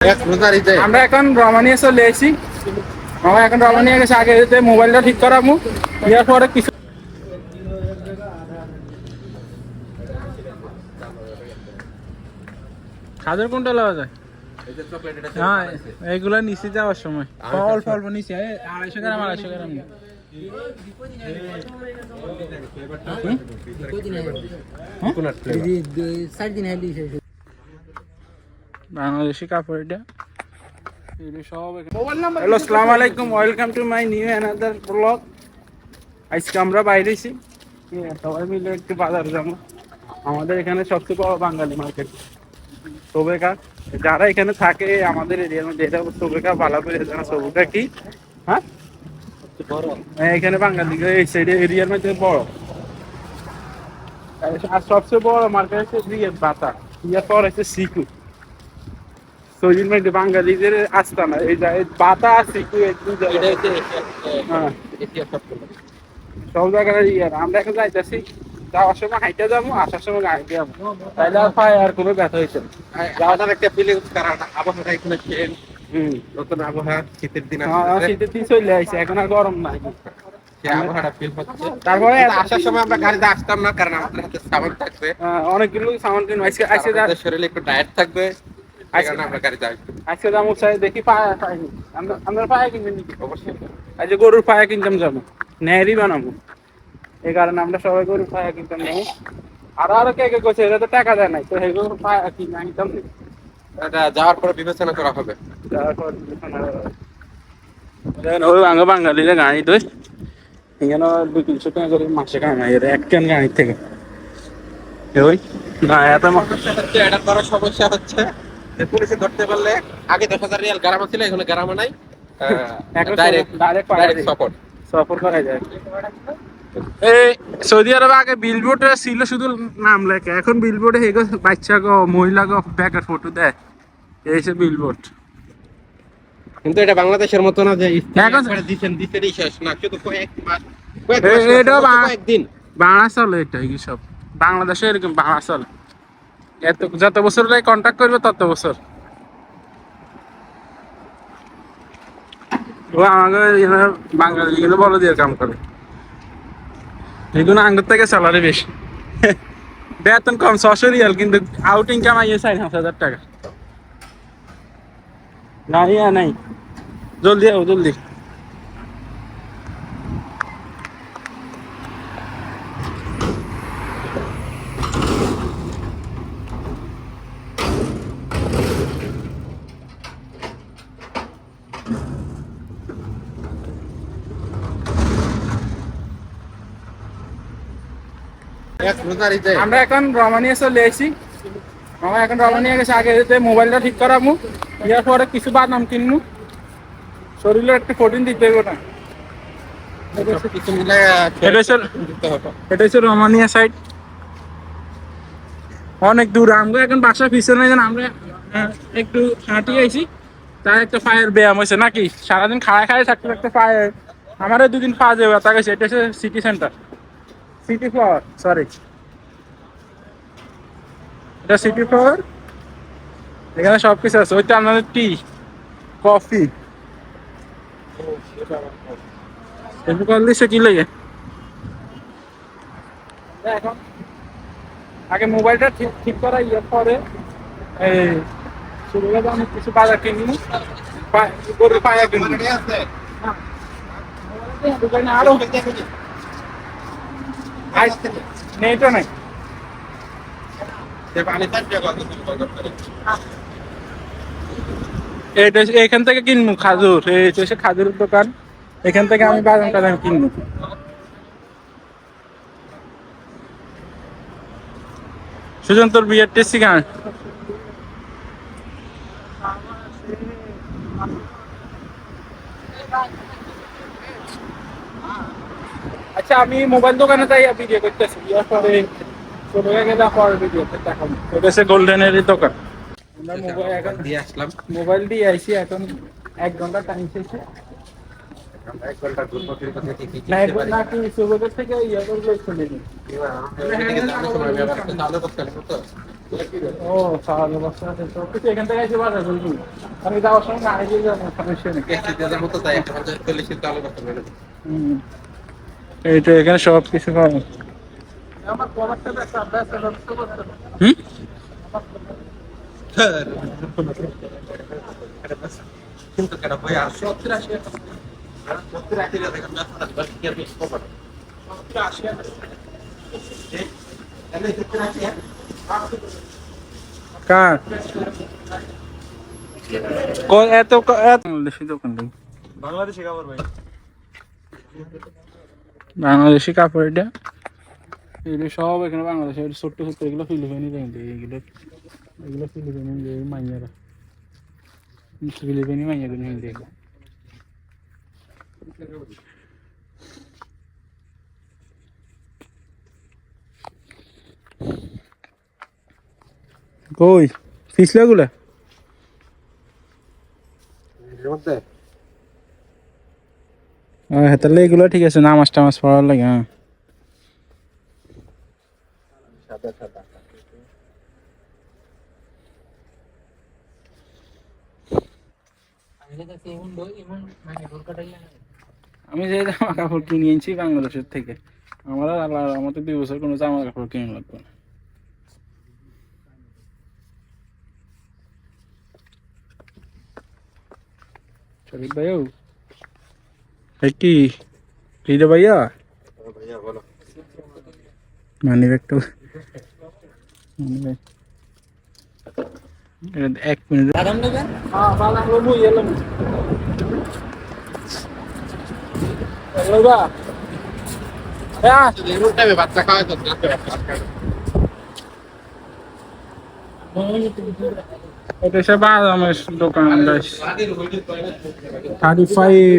আমরা এখন রমানিয়া চলে এসেছি। আমরা এখন রমানিয়া গেছে, আগে মোবাইলটা ঠিক করাবো, ইয়ার পরে কিছু খাদের কোনটা লওয়া যায়। হ্যাঁ, এইগুলা নিচে যাওয়ার সময় অল্প অল্প নিচে 250 গ্রাম 250 গ্রাম বাংলাদেশি কাপড় এটা। হ্যালো, আসসালামু আলাইকুম, welcome to my new another blog. আজকে আমরা বাইরেছি, সবাই মিলে একটু বাজার যাবো। আমাদের এখানে সবচেয়ে বড় বাঙালি মার্কেট সোবেকা। যারা এখানে থাকে আমাদের এরিয়ার মধ্যে, এটা সোবেকা বালাপুর জানা। সোবেকা কি? হ্যাঁ, এখানে বাঙালি এই সাইডে এরিয়ার মধ্যে বড়। আর সবচেয়ে বড় মার্কেট হচ্ছে রিয়াদ বাতা, ইয়ার পর হচ্ছে সিকু। সৈদিন মধ্যে বাঙালিদের আস্তানা এই বাতা আর সিকু, সব জায়গায় ইয়ার। আমরা এখন যাইতেছি, যাওয়ার সময় হাইটে যাবো, আসার সময় গাড়ি যাবো, তাইলে আর পায়ে আর কোনো ব্যথা হয়েছে না। একটা ফিলিংস, কারণ আবহাওয়াটা এখানে চেঞ্জ। নতুন আবহাওয়া, শীতের দিন শীতের দিন চলে আসছে, এখন আর গরম নাই। আবহাওয়াটা ফিল হচ্ছে। তারপরে আসার সময় আমরা গাড়িতে আসতাম না, কারণ আমাদের হাতে সামান থাকবে, অনেকগুলো সামান কিনবো। আমাদের শরীরে একটু ডায়েট থাকবে, আমরা গাড়িতে আসবো। আজকে যাবো চাই, দেখি পায়ে পাইনি। আমরা পায়ে কিনবেন নাকি? অবশ্যই। আজ গরুর পায়ে কিনতাম, যাবো নেয়ারই বানাবো, এই কারণে আমরা সবাই গরুর পায়ে কিনতাম যাবো। আরো কে কে করছে, এটা তো টাকা দেয় নাই, তো এই গরুর পায়ে কিনে আনতাম। এটা যাওয়ার পরে বিবেচনা করা হবে। বাঙালিরা গাড়ি তো এখানে 200-300 টাকা করে মাসে কামাই এক কেন গাড়ি থেকে। না এত এটা বড় সমস্যা হচ্ছে যে পুলিশে ধরতে পারলে আগে 10,000 রিয়াল গারামা ছিল, এখন গারামা নাই, ডাইরেক্ট সফর করা যায়। এই সৌদি আরবে আগে বিলবোর্ড ছিল শুধু নাম লেখা, এখন বিলবোর্ডে হেগো বাচ্চা গো মহিলা গো ব্যাকের ফটো দেয়, এই সে বিলবোর্ড। কিন্তু এটা বাংলাদেশের মতো না যে এখন দিচ্ছেন শেষ না, শুধু কয়েক মাস কয়েকদিন বাংলা চলে। এটা কি সব বাংলাদেশে এরকম বাংলা চলে, এত যত বছর কন্ট্যাক্ট করবে তত বছর। ও আমাকে বাঙালি গুলো বড় দিয়ে কাম করে, এগুলো আঙ্গুর থেকে স্যালারি বেশি, বেতন কম 600 রিয়াল, কিন্তু আউটিং কামাইয়ে 4,500 টাকা। নাই নাই, জলদি আও জলদি। আমরা এখন রমানিয়া চলে এসেছি। আমরা এখন রমানিয়া গেছে, আগে মোবাইলটা ঠিক করাবো, ইয়ার পরে কিছু বাদাম কিনবো, শরীরে একটা প্রোটিন দিতে হবে না। এটা হচ্ছে রমানিয়া সাইড, অনেক দূর। আমরা এখন বাসার পিছনে আমরা একটু হাঁটি আইছি, তার একটা পায়ের ব্যায়াম হয়েছে নাকি। সারাদিন খাড়ায় খাড়ায় থাকতে থাকতে পায়ে আমারও 2 দিন পা যাবে ব্যথা গেছে। এটা হচ্ছে city centre, city flower, sorry এটা সিটি ফ্লাওয়ার। এখানে সবকিছু আছে। ওইটা আমাদের টি কফি করলে সে কি লাগে। এখন আগে মোবাইলটা ঠিক করা, ইয়ার পরে এই শুরু করে আমি কিছু বাজার কিনি, গরুর পায়া কিনি। আরো নেই তো নাই, এখান থেকে কিনবো খাজুর। এই হচ্ছে খাজুরের দোকান, এখান থেকে আমি বাদাম টাদাম কিনবো। সুজন, তোর বিয়ের টেস্টি গান। আচ্ছা, আমি মোবাইল দোকানে তাই ভিডিও করতেছি, ইয়ার পরে চলে গেলে পরে ভিডিও দেখাবো। এটা হচ্ছে গোল্ডেনের দোকান। মোবাইল দিয়ে আইসি, এখন 1 ঘন্টা টাইম শেষে। নাকি সুযোগের থেকে ইয়ে করে চলে ও সাহায্য বস্তা আছে তো কিছু এখান থেকে এসে বাজার করবি আমি যাওয়ার সময় গাড়ি দিয়ে যাবো সমস্যা নেই কেজিতে যাবো তো তাই একটা 40 কেজি আলু করতে পারে। হুম এই তো এখানে সব কিছু পাবো আমার প্রোডাক্টটা একটা ব্যবসা করতে হুম কিন্তু কেন ভাই 80 টাকা 70 80 টাকা দেখেন না বাস কি আর বেশি কমানো 80 তাহলে 70 80 কার এত বাংলাদেশি দোকান নেই বাংলাদেশি কাপড় ভাই। বাংলাদেশি কাপড় এটা এগুলো সব এখানে বাংলাদেশে ছোট্ট ছোট্ট এগুলো ফিলিপিনি কিন্তু এগুলো এগুলো ফিলিপিনি মাইয়ারা ফিলিপিনি মাইয়াদের হিন্দি এগুলো কই ফিসলা গুলা এর মধ্যে হ্যাঁ তাহলে এগুলো ঠিক আছে নামাজ টামাজ পড়ার লাগে হ্যাঁ সাদা সাদা আমি যে জামা কাপড় কিনে এনেছি বাংলাদেশের থেকে আমার আর আল্লাহ আমার তো 2 বছর কোনো জামা কাপড় কিনে লাগবে না শরীফ ভাইও কি রিদা ভাইয়া ভাইয়া বলো মানি ব্যাগটা এক মিনিট বাদাম নেবেন হ্যাঁ বাদাম নেবো এলাম এলাম হ্যাঁ এমন টাইমে বাচ্চা খাওয়াই তো না এটা সব বাদামের দোকান গাইস 35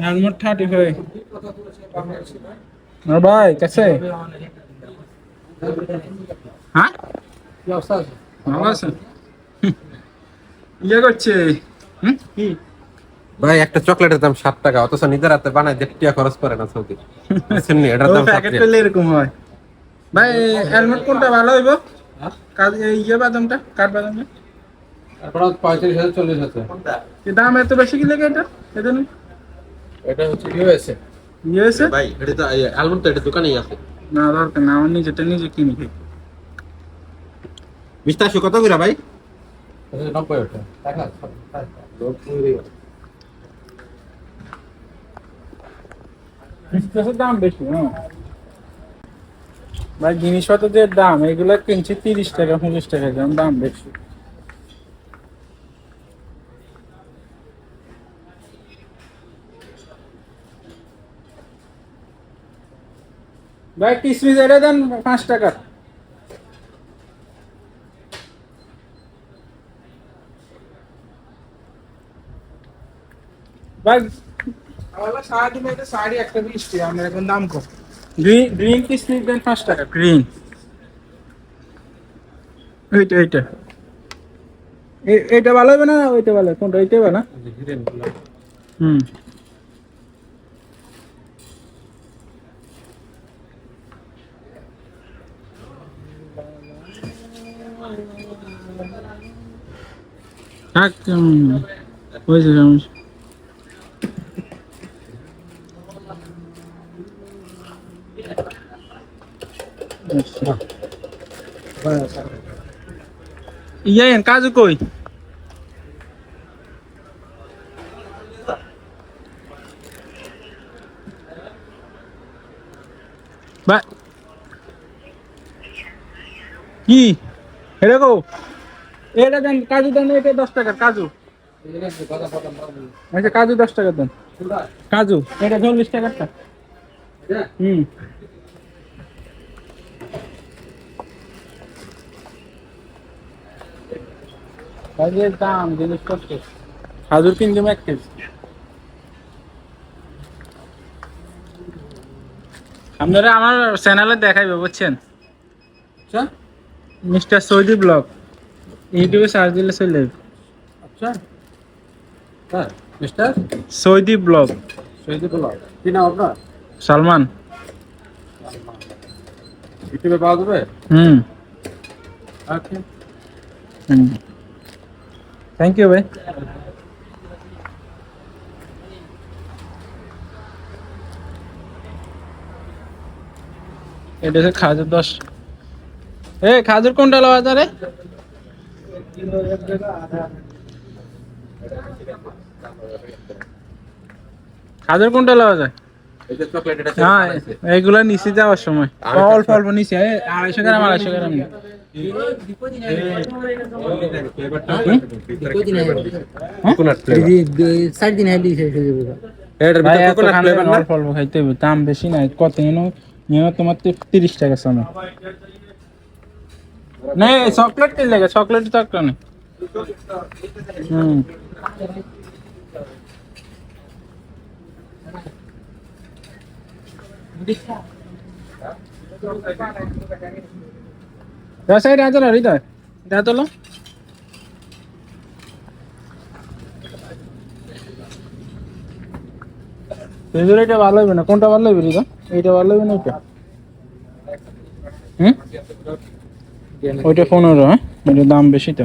हेलमेट 35 और भाई कैसे हाँ ভালো আছেন ইয়ে করছে কি ভাই একটা চকলেটের দাম 7 টাকা অথচ নিজের হাতে বানায় 1.5 টাকা খরচ করে না সৌদি বুঝছেন নি এটার দাম 7 প্যাকেট করলে এরকম হয় ভাই হেলমেট কোনটা ভালো হইব কাজ ইয়ে বাদামটা কাঠ বাদামটা তারপর 35,000 40,000 কোনটা কি দাম এত বেশি কি লাগে এটা নেই এটা হচ্ছে ইউএসএ ইয়েছে ভাই এটা তো অ্যালবাম তো এটা দোকানেই আছে না দরকার না আমার নিজেটা নিজে কিনি খাই বিস্তারিত কত করে ভাই 90 টাকা বিস্কুটের দাম বেশি হ্যাঁ ভাই জিনিসপত্রের দাম এগুলো কিনছি 30 টাকা 40 টাকা দাম বেশি ভাই কিসমিস এটা দেন 5 টাকা ভাই আমাদের সাড়ে এটা 120 টাকা আমরা এখন দাম কম গ্রিন কিসমিস দেন 5 টাকা গ্রিন এইটা এইটা ভালো হবে না ওইটা ভালো কোনটা এইটা ভালো না হুম থাক হয়েছে সমস্যা Iyan kazu koi. Ba. কি এটা কো এটা দেন কাজু দেন এটা 10 টাকা কাজু আচ্ছা কাজু 10 টাকা দেন কাজু এটা 40 টাকাটা হুম কাজের দাম জিনিসপত্র খাজুর কিনলাম 1 কেজি আপনারা আমার চ্যানেলে দেখাইবে বুঝছেন আচ্ছা মিস্টার সৌদি ব্লগ ইউটিউবে সার্চ দিলে চলে যাবে আচ্ছা হ্যাঁ মিস্টার সৌদি ব্লগ কি নাম আপনার সালমান ইউটিউবে পাওয়া যাবে? হুম ওকে। হুম থ্যাংক ইউ ভাই। এটা হচ্ছে খাজুর 10। এ খাজুর কোনটা লওয়া যায় রে? খাজুর কোনটা লওয়া যায়? এই যে চকলেট এটা হ্যাঁ বানাইছে। এইগুলা নিচে যাওয়ার সময় অল্প অল্প নিচে 250 গ্রাম 250 গ্রাম নিয়ে। ফ্লেভারটা হ্যাঁ? Coconut flavour. এটার ভাই ভিতরে এত কোকোনাট খানে ফ্লেভার না? অল্প অল্প খাইতে হবে, দাম বেশি নাই, কত নিয়ে তোমার 30 টাকা সামনে। না চকলেট কে লাগে, চকলেট তো একটা নেই। হুম সাইড আছে না হৃদয়, দেখা তোলো। এটা ভালো হবে না, কোনটা ভালো হবে হৃদয়? এইটা ভালো হবে না ওইটা? হুম ওইটা 15, হ্যাঁ ওইটার দাম বেশি তো,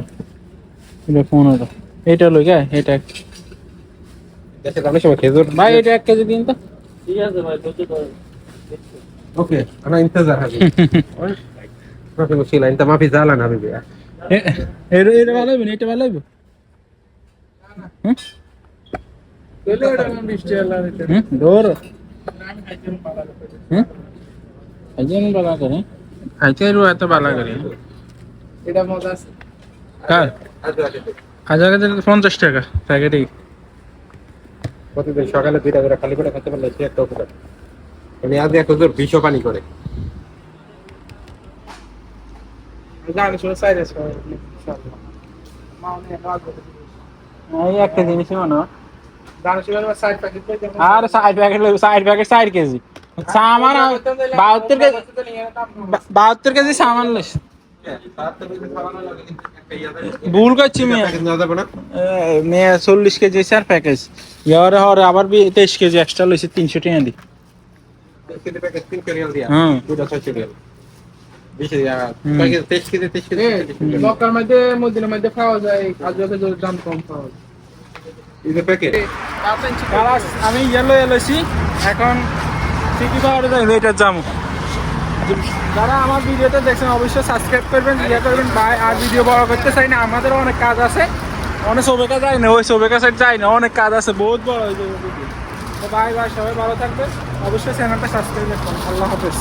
এটা 15। এটা লই গা, এটা দেশে অনেক সময় খেজুর ভাই এটা 1 কেজি দিন তো। ओके انا انتظر هذه ما في مشكله انت ما في زعلان حبيبي এটা ভালো হবে না, এটা ভালো হবে? হুম দৌড় খাইছেন বালা করে, খাইতে এত বালা করে এটা মজা আছে। কার? হাজার হাজার 50 টাকা প্যাকেটই। প্রতিদিন সকালে 2টা করে খালি পেটে খেতে পারলে সে একটা উপকার। মানে আজ এক হুজুর 20 পানি করে। জানি শুনে সাইড আছে ইনশাআল্লাহ। মাউনে রাজ হবে। এই একটা জিনিসই মনে হয়। জানি শুনে সাইড প্যাকেট পেয়ে যাবেন। আর 60 প্যাকেট লইব, 60 প্যাকেট 4 কেজি সামান। 72 কেজি 72 কেজি সামান লইছ। ভুল করছি মেয়ে, মেয়ে 40 কেজি 4 প্যাকেজ ইয়ারে হরে আবার 23 কেজি এক্সট্রা লইছে 300 টাকা দি। कितने पैकेट 3 रियल दिया हाँ। 260 real 20 real packet 23 KG local মধ্যে মদিনার মধ্যে পাওয়া যায়, কাজু খেজুর দাম কম পাওয়া যায়। इधर पैकेट কালাস আমি ইয়েলো এলসি এখন সিটি পাওয়ারে যাই এটা যাবো। যারা আমার ভিডিওটা দেখছেন অবশ্যই সাবস্ক্রাইব করবেন, ইয়ে করবেন ভাই। আর ভিডিও বড় করতে চাই না, আমাদেরও অনেক কাজ আছে, অনেক সবেকা যায় না, ওই সবেকা সাইড যায় না, অনেক কাজ আছে, বহুত বড় হয়ে যাবে ভিডিও। তো বাই বাই, সবাই ভালো থাকবেন, অবশ্যই চ্যানেলটা সাবস্ক্রাইব করবেন। আল্লাহ হাফেজ।